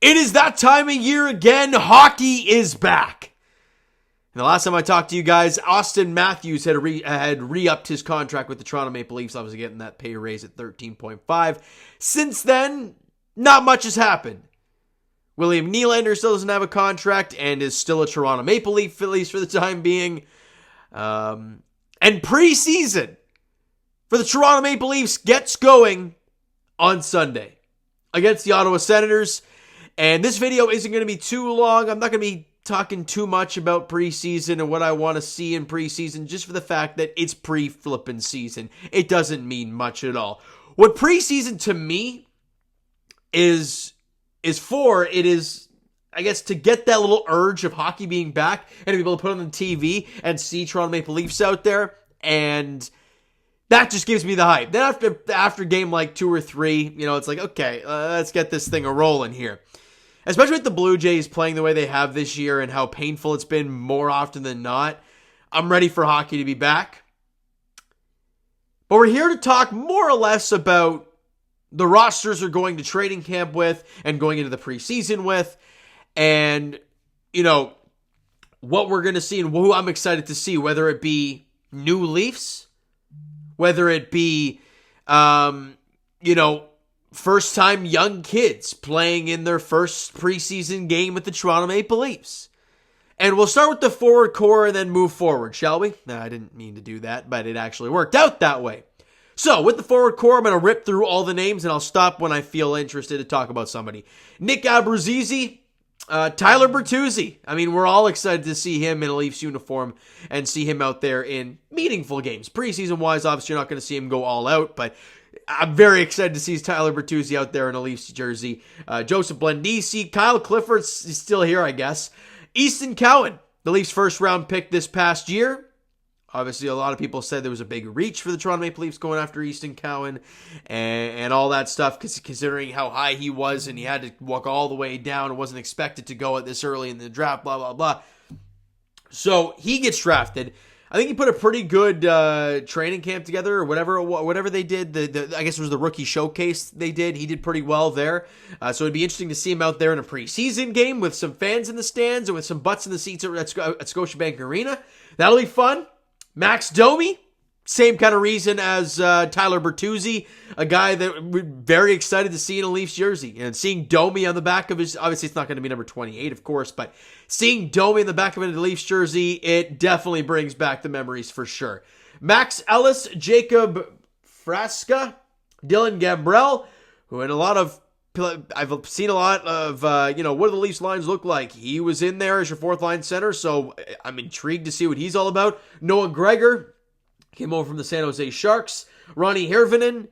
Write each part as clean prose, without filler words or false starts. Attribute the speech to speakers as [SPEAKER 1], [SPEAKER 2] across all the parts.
[SPEAKER 1] It is that time of year again. Hockey is back. And the last time I talked to you guys, Auston Matthews had re-upped his contract with the Toronto Maple Leafs. Obviously getting that pay raise at 13.5. Since then, not much has happened. William Nylander still doesn't have a contract and is still a Toronto Maple Leaf, at least for the time being. And preseason for the Toronto Maple Leafs gets going on Sunday against the Ottawa Senators. And this video isn't going to be too long. I'm not going to be talking too much about preseason and what I want to see in preseason, just for the fact that it's pre-flippin' season. It doesn't mean much at all. What preseason to me is for, it is, I guess, to get that little urge of hockey being back and to be able to put on the TV and see Toronto Maple Leafs out there. And that just gives me the hype. Then after game like 2 or 3, it's like, okay, let's get this thing a-rolling here. Especially with the Blue Jays playing the way they have this year and how painful it's been more often than not, I'm ready for hockey to be back. But we're here to talk more or less about the rosters are going to training camp with and going into the preseason with. And, what we're going to see and who I'm excited to see, whether it be new Leafs, whether it be, first-time young kids playing in their first preseason game with the Toronto Maple Leafs. And we'll start with the forward core and then move forward, shall we? No, I didn't mean to do that, but it actually worked out that way. So, with the forward core, I'm going to rip through all the names, and I'll stop when I feel interested to talk about somebody. Nick Abruzzese, Tyler Bertuzzi. I mean, we're all excited to see him in a Leafs uniform and see him out there in meaningful games. Preseason-wise, obviously, you're not going to see him go all out, but I'm very excited to see Tyler Bertuzzi out there in a Leafs jersey. Joseph Blandisi, Kyle Clifford's still here, I guess. Easton Cowan, the Leafs' first-round pick this past year. Obviously, a lot of people said there was a big reach for the Toronto Maple Leafs going after Easton Cowan and all that stuff, considering how high he was and he had to walk all the way down and wasn't expected to go at this early in the draft, blah, blah, blah. So he gets drafted. I think he put a pretty good training camp together, or whatever they did. I guess it was the rookie showcase they did. He did pretty well there. So it'd be interesting to see him out there in a preseason game with some fans in the stands and with some butts in the seats at Scotiabank Arena. That'll be fun. Max Domi, same kind of reason as Tyler Bertuzzi, a guy that we're very excited to see in a Leafs jersey. And seeing Domi on the back of his, obviously it's not going to be number 28, of course, but seeing Domi in the back of a Leafs jersey, it definitely brings back the memories for sure. Max Ellis, Jacob Frasca, Dylan Gambrell, who in a lot of, I've seen a lot of, what do the Leafs lines look like? He was in there as your fourth line center, so I'm intrigued to see what he's all about. Noah Gregor came over from the San Jose Sharks. Ronnie Hirvonen,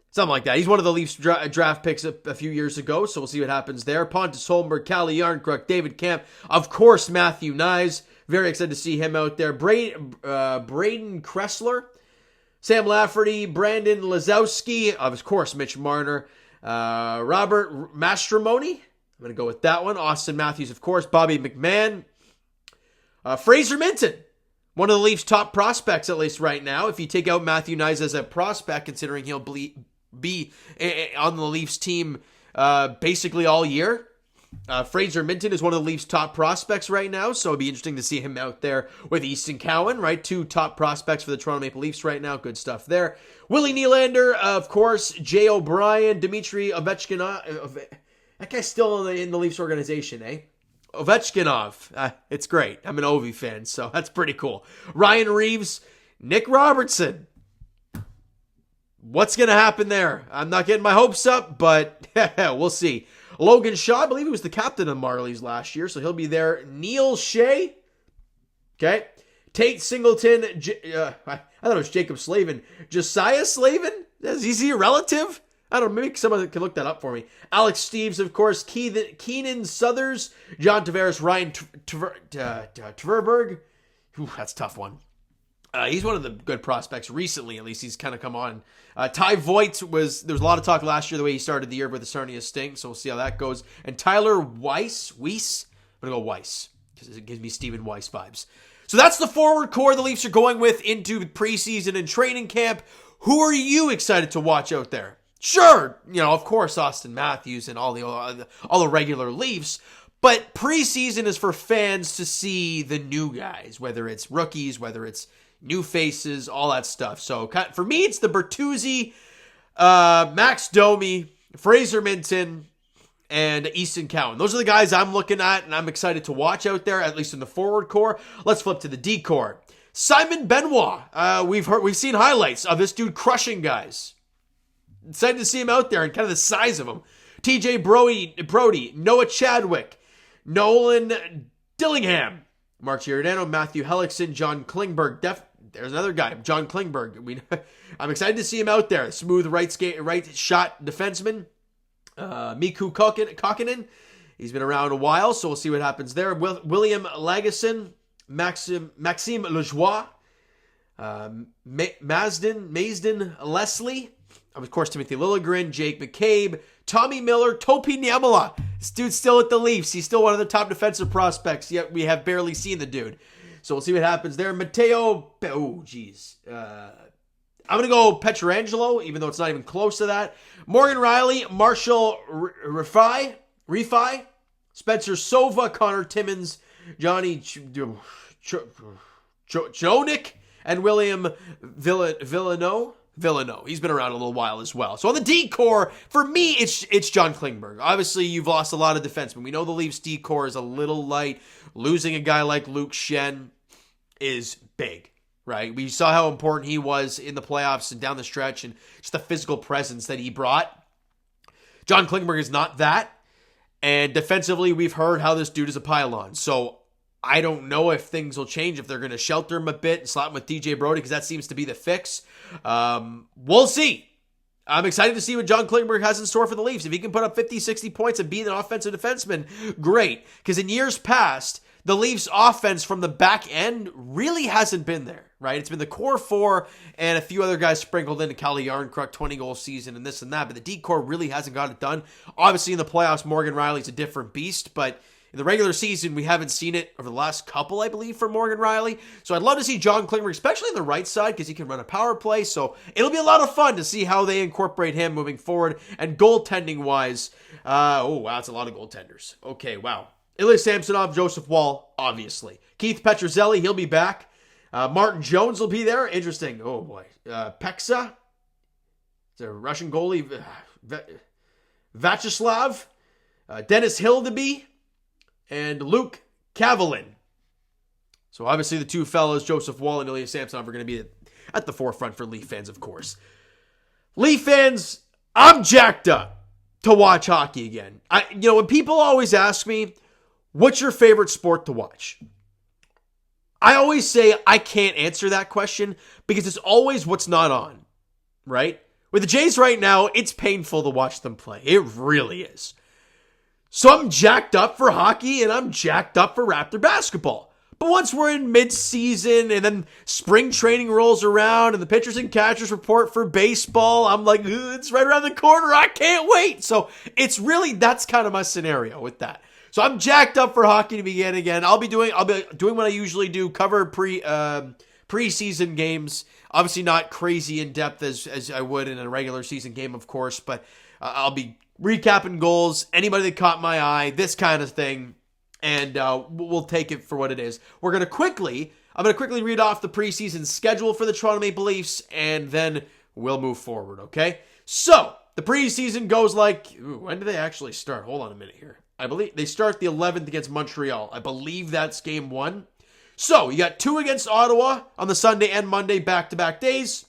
[SPEAKER 1] something like that. He's one of the Leafs draft picks a few years ago, so we'll see what happens there. Pontus Holmberg, Calle Yarncrook, David Camp, of course, Matthew Nyes. Very excited to see him out there. Braden Kressler, Sam Lafferty, Brandon Lazowski, of course, Mitch Marner, Robert Mastromoni. I'm going to go with that one. Auston Matthews, of course, Bobby McMahon. Fraser Minton, one of the Leafs' top prospects, at least right now. If you take out Matthew Nyes as a prospect, considering he'll be on the Leafs team basically all year. Fraser Minton is one of the Leafs' top prospects right now, so it'd be interesting to see him out there with Easton Cowan, right? 2 top prospects for the Toronto Maple Leafs right now. Good stuff there. Willie Nylander, of course. Jay O'Brien, Dmitry Ovechkinov. That guy's still in the Leafs organization, eh? Ovechkinov. It's great. I'm an Ovi fan, so that's pretty cool. Ryan Reeves, Nick Robertson. What's going to happen there? I'm not getting my hopes up, but we'll see. Logan Shaw, I believe he was the captain of Marlies last year, so he'll be there. Neil Shea. Okay. Tate Singleton. I thought it was Jacob Slavin. Josiah Slavin? Is he a relative? I don't know. Maybe someone can look that up for me. Alex Steves, of course. Keenan Suthers. John Tavares. Ryan Tverberg. That's a tough one. He's one of the good prospects recently, at least he's kind of come on. Ty Voigt there was a lot of talk last year the way he started the year with the Sarnia Sting, so we'll see how that goes. And Tyler Weiss, I'm going to go Weiss, because it gives me Stephen Weiss vibes. So that's the forward core the Leafs are going with into preseason and training camp. Who are you excited to watch out there? Sure, of course, Austin Matthews and all the regular Leafs, but preseason is for fans to see the new guys, whether it's rookies, whether it's new faces, all that stuff. So for me, it's the Bertuzzi, Max Domi, Fraser Minton, and Easton Cowan. Those are the guys I'm looking at, and I'm excited to watch out there, at least in the forward core. Let's flip to the D core. Simon Benoit. We've seen highlights of this dude crushing guys. Excited to see him out there and kind of the size of him. TJ Brody, Noah Chadwick, Nolan Dillingham, Mark Giordano, Matthew Hellickson, John Klingberg. There's another guy, John Klingberg. I'm excited to see him out there. Smooth right shot defenseman. Mikko Kokkonen. He's been around a while, so we'll see what happens there. William Lagesson, Maxime Lejoie, Mazdin Leslie. Of course, Timothy Liljegren, Jake McCabe, Tommy Miller, Topi Niemela. This dude's still at the Leafs. He's still one of the top defensive prospects, yet we have barely seen the dude. So we'll see what happens there. I'm going to go Pietrangelo, even though it's not even close to that. Morgan Riley, Marshall Refi, Spencer Sova, Connor Timmins, Johnny Jonik, and William Villano. He's been around a little while as well. So on the D core, for me, it's John Klingberg. Obviously, you've lost a lot of defensemen. We know the Leafs D core is a little light. Losing a guy like Luke Schenn is big, right? We saw how important he was in the playoffs and down the stretch and just the physical presence that he brought. John Klingberg is not that. And defensively, we've heard how this dude is a pylon. So I don't know if things will change, if they're going to shelter him a bit and slot him with TJ Brody, because that seems to be the fix. We'll see. I'm excited to see what John Klingberg has in store for the Leafs. If he can put up 50, 60 points and be an offensive defenseman, great. Because in years past, the Leafs offense from the back end really hasn't been there, right? It's been the core four and a few other guys sprinkled in. Calle Yarncrook, 20-goal season and this and that. But the D core really hasn't got it done. Obviously, in the playoffs, Morgan Riley's a different beast, but in the regular season, we haven't seen it over the last couple, I believe, for Morgan Riley. So I'd love to see John Klingberg, especially on the right side, because he can run a power play. So it'll be a lot of fun to see how they incorporate him moving forward. And goaltending-wise, that's a lot of goaltenders. Okay, wow. Ilya Samsonov, Joseph Woll, obviously. Keith Petruzzelli, he'll be back. Martin Jones will be there. Interesting. Oh, boy. Peksa. It's a Russian goalie. Vyacheslav. Dennis Hildeby. And Luke Kavalin. So obviously the two fellows, Joseph Woll and Ilya Samsonov, are going to be at the forefront for Leaf fans, of course. Leaf fans, I'm jacked up to watch hockey again. When people always ask me, what's your favorite sport to watch? I always say I can't answer that question because it's always what's not on, right? With the Jays right now, it's painful to watch them play. It really is. So I'm jacked up for hockey and I'm jacked up for Raptor basketball. But once we're in mid-season and then spring training rolls around and the pitchers and catchers report for baseball, I'm like, it's right around the corner. I can't wait. So that's kind of my scenario with that. So I'm jacked up for hockey to begin again. I'll be doing what I usually do, cover preseason games. Obviously not crazy in depth as I would in a regular season game, of course, but I'll be recapping goals, anybody that caught my eye, this kind of thing, and we'll take it for what it is. I'm going to quickly read off the preseason schedule for the Toronto Maple Leafs, and then we'll move forward, okay? So, the preseason goes like, when do they actually start? Hold on a minute here. I believe they start the 11th against Montreal. I believe that's game 1. So, you got 2 against Ottawa on the Sunday and Monday, back-to-back days.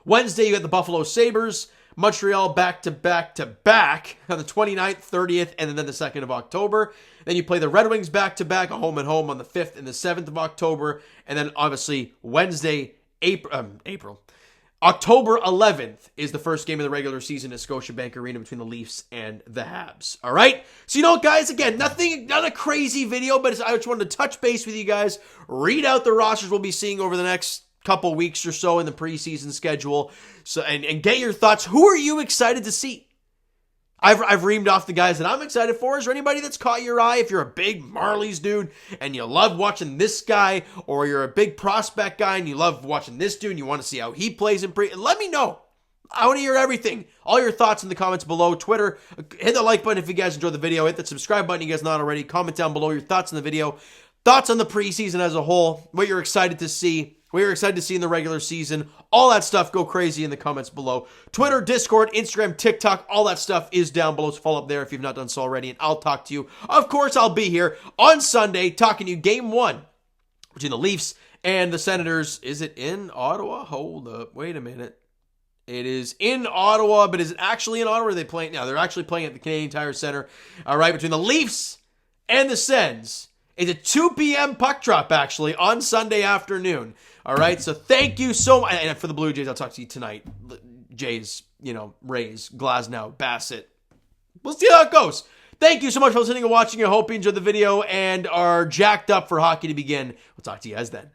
[SPEAKER 1] Wednesday, you got the Buffalo Sabres. Montreal back-to-back on the 29th, 30th, and then the 2nd of October. Then you play the Red Wings back-to-back, a home and home on the 5th and the 7th of October. And then obviously Wednesday, October 11th is the first game of the regular season at Scotiabank Arena between the Leafs and the Habs. All right? So, guys, again, not a crazy video, but I just wanted to touch base with you guys, read out the rosters we'll be seeing over the next couple weeks or so in the preseason schedule, so and get your thoughts. Who are you excited to see? I've reamed off the guys that I'm excited for. Is there anybody that's caught your eye? If you're a big Marlies dude and you love watching this guy, or you're a big prospect guy and you love watching this dude and you want to see how he plays in let me know. I want to hear everything. All your thoughts in the comments below. Twitter, hit the like button if you guys enjoyed the video. Hit the subscribe button if you guys not already. Comment down below your thoughts on the video. Thoughts on the preseason as a whole. What you're excited to see. What you're excited to see in the regular season. All that stuff, go crazy in the comments below. Twitter, Discord, Instagram, TikTok, all that stuff is down below. So follow up there if you've not done so already. And I'll talk to you. Of course, I'll be here on Sunday talking to you game 1 between the Leafs and the Senators. Is it in Ottawa? Hold up. Wait a minute. It is in Ottawa, but is it actually in Ottawa? Or are they playing? No, they're actually playing at the Canadian Tire Center. All right, between the Leafs and the Sens. It's a 2 p.m. puck drop, actually, on Sunday afternoon. All right, so thank you so much. And for the Blue Jays, I'll talk to you tonight. Jays, Rays, Glasnow, Bassett. We'll see how it goes. Thank you so much for listening and watching. I hope you enjoyed the video and are jacked up for hockey to begin. We'll talk to you guys then.